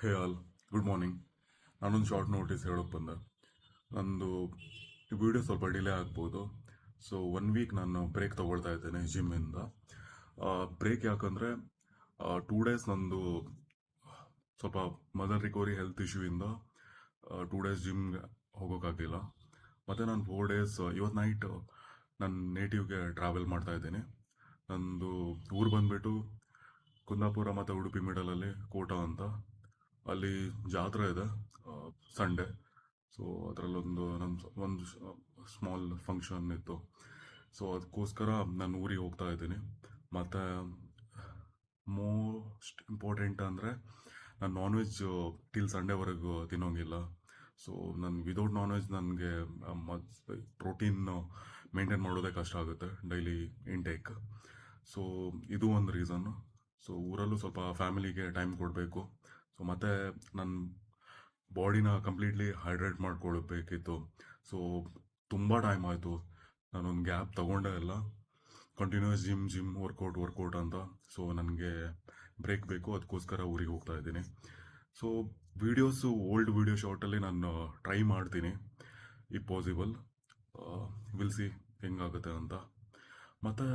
ಹೇ all, good morning. ನಾನೊಂದು short notice ಹೇಳೋಕೆ ಬಂದೆ. ನಂದು ಈ ವಿಡಿಯೋ ಸ್ವಲ್ಪ ಡಿಲೇ ಆಗ್ಬೋದು. ಸೊ 1 ವೀಕ್ ನಾನು ಬ್ರೇಕ್ ತೊಗೊಳ್ತಾ ಇದ್ದೇನೆ ಜಿಮ್ಮಿಂದ. ಬ್ರೇಕ್ ಯಾಕಂದರೆ 2 ಡೇಸ್ ನಂದು ಸ್ವಲ್ಪ ಮದರ್ ರಿಕವರಿ ಹೆಲ್ತ್ ಇಶ್ಯೂಯಿಂದ 2 ಡೇಸ್ ಜಿಮ್ಗೆ ಹೋಗೋಕ್ಕಾಗಲಿಲ್ಲ. ಮತ್ತು ನಾನು 4 ಡೇಸ್ ಇವತ್ತು ನೈಟ್ ನನ್ನ ನೇಟಿವ್ಗೆ ಟ್ರಾವೆಲ್ ಮಾಡ್ತಾ ಇದ್ದೀನಿ. ನಂದು ಊರು ಬಂದುಬಿಟ್ಟು ಕುಂದಾಪುರ ಮತ್ತು ಉಡುಪಿ ಮಿಡಲಲ್ಲಿ ಕೋಟ ಅಂತ. ಅಲ್ಲಿ ಜಾತ್ರೆ ಇದೆ ಸಂಡೇ. ಸೊ ಅದರಲ್ಲೊಂದು ಒಂದು ಸ್ಮಾಲ್ ಫಂಕ್ಷನ್ ಇತ್ತು. ಸೊ ಅದಕ್ಕೋಸ್ಕರ ನಾನು ಊರಿಗೆ ಹೋಗ್ತಾ ಇದ್ದೀನಿ. ಮತ್ತು ಮೋಸ್ಟ್ ಇಂಪಾರ್ಟೆಂಟ್ ಅಂದರೆ ನಾನು ನಾನ್ ವೆಜ್ ಟಿಲ್ ಸಂಡೇವರೆಗೂ ತಿನ್ನೋಂಗಿಲ್ಲ. ಸೊ ನಾನು ವಿದೌಟ್ ನಾನ್ ವೆಜ್ ನನಗೆ ಪ್ರೋಟೀನ್ ಮೇಂಟೈನ್ ಮಾಡೋದೇ ಕಷ್ಟ ಆಗುತ್ತೆ ಡೈಲಿ ಇಂಟೇಕ್. ಸೊ ಇದು ಒಂದು ರೀಸನ್ನು. ಸೊ ಊರಲ್ಲೂ ಸ್ವಲ್ಪ ಫ್ಯಾಮಿಲಿಗೆ ಟೈಮ್ ಕೊಡಬೇಕು. ಸೊ ಮತ್ತು ನನ್ನ ಬಾಡಿನ ಕಂಪ್ಲೀಟ್ಲಿ ಹೈಡ್ರೇಟ್ ಮಾಡ್ಕೊಳ್ಬೇಕಿತ್ತು. ಸೊ ತುಂಬ ಟೈಮ್ ಆಯಿತು ನಾನೊಂದು ಗ್ಯಾಪ್ ತೊಗೊಂಡೇ ಇಲ್ಲ. ಕಂಟಿನ್ಯೂಸ್ ಜಿಮ್ ವರ್ಕೌಟ್ ಅಂತ. ಸೊ ನನಗೆ ಬ್ರೇಕ್ ಬೇಕು, ಅದಕ್ಕೋಸ್ಕರ ಊರಿಗೆ ಹೋಗ್ತಾ ಇದ್ದೀನಿ. ಸೊ ಓಲ್ಡ್ ವೀಡಿಯೋ ಶಾರ್ಟಲ್ಲಿ ನಾನು ಟ್ರೈ ಮಾಡ್ತೀನಿ ಇಫ್ ಪಾಸಿಬಲ್. ವಿಲ್ ಸಿ ಹೆಂಗಾಗುತ್ತೆ ಅಂತ. ಮತ್ತು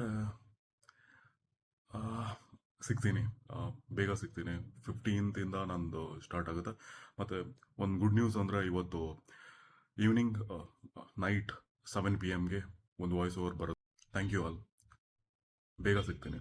ಸಿಗ್ತೀನಿ, ಬೇಗ ಸಿಗ್ತೀನಿ. 15th ನಂದು ಸ್ಟಾರ್ಟ್ ಆಗುತ್ತೆ. ಮತ್ತು ಒಂದು ಗುಡ್ ನ್ಯೂಸ್ ಅಂದರೆ ಇವತ್ತು ಈವ್ನಿಂಗ್ ನೈಟ್ 7 PM ಒಂದು ವಾಯ್ಸ್ ಓವರ್ ಬರುತ್ತೆ. Thank you all. ಬೇಗ ಸಿಗ್ತೀನಿ.